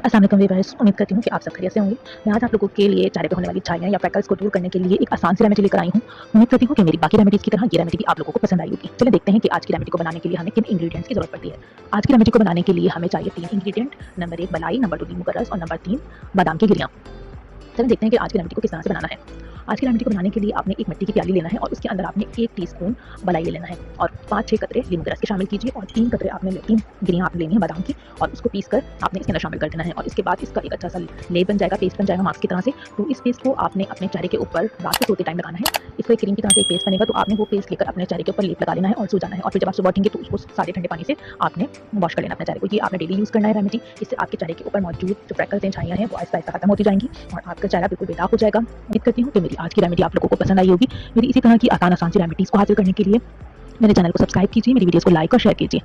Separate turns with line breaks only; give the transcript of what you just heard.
अस्सलाम वालेकुम व्यूअर्स, उम्मीद करती हूँ कि आप सब खैरियत से होंगे। मैं आज आप लोगों के लिए चेहरे पे होने वाली छाइयाँ या फ्रेकल्स को दूर करने के लिए एक आसान सी रेमेडी लेकर आई हूँ। उम्मीद करती हूँ कि मेरी बाकी रेमेडीज़ की तरह ये रेमेडी भी आप लोगों को पसंद आई होगी। चलिए देखते हैं कि आज की रेमेडी को बनाने के लिए हमें किन इंग्रीडिएंट्स की ज़रूरत पड़ती है। आज की रेमेडी को बनाने के लिए हमें चाहिए 3 इंग्रीडिएंट। नंबर 1 मलाई, नंबर 2 नींबू का रस और नंबर 3 बादाम की गिरियाँ। चलिए देखते हैं कि आज की रेमेडी को किस तरह से बनाना है। आज की रेमेडी को बनाने के लिए आपने एक मिट्टी की प्याली लेना है और उसके अंदर आपने 1 टीस्पून मलाई ले लेना है और 5-6 कतरे नींबू के रस के शामिल कीजिए और 3 कतरे आपने 3 गिरियाँ आपने लेनी है बादाम की और उसको पीस कर आपने इसके अंदर शामिल कर देना है। और इसके बाद इसका एक अच्छा सा लेप बन जाएगा, पेस्ट बन जाएगा मास्क की तरह से। तो इस पेस्ट को आपने अपने चेहरे के ऊपर रात को सोते टाइम लगाना है। इसको एक क्रीम की तरह से एक पेस्ट बनेगा, तो आपने वो पेस्ट लेकर अपने चेहरे के ऊपर लेप लगा लेना है और सो जाना है। और फिर जब आप सुबह उठेंगे तो उसको सारे ठंडे पानी से आपने वॉश कर लेना अपने चेहरे को। ये आपने डेली यूज़ करना है रेमेडी। इससे आपके चेहरे के ऊपर मौजूद जो फ्रेकल्स हैं, छाइयाँ हैं, वो आहिस्ता आहिस्ता खत्म होती जाएंगी और आपका चेहरा बिल्कुल बेदाग हो जाएगा। उम्मीद करती हूँ कि मेरी आज की रेमेडी आप लोगों को पसंद आई होगी। मेरी इसी तरह की आसान सी रेमेडीज़ को हासिल करने के लिए मेरे चैनल को सब्सक्राइब कीजिए, मेरी वीडियोज़ को लाइक और शेयर कीजिए।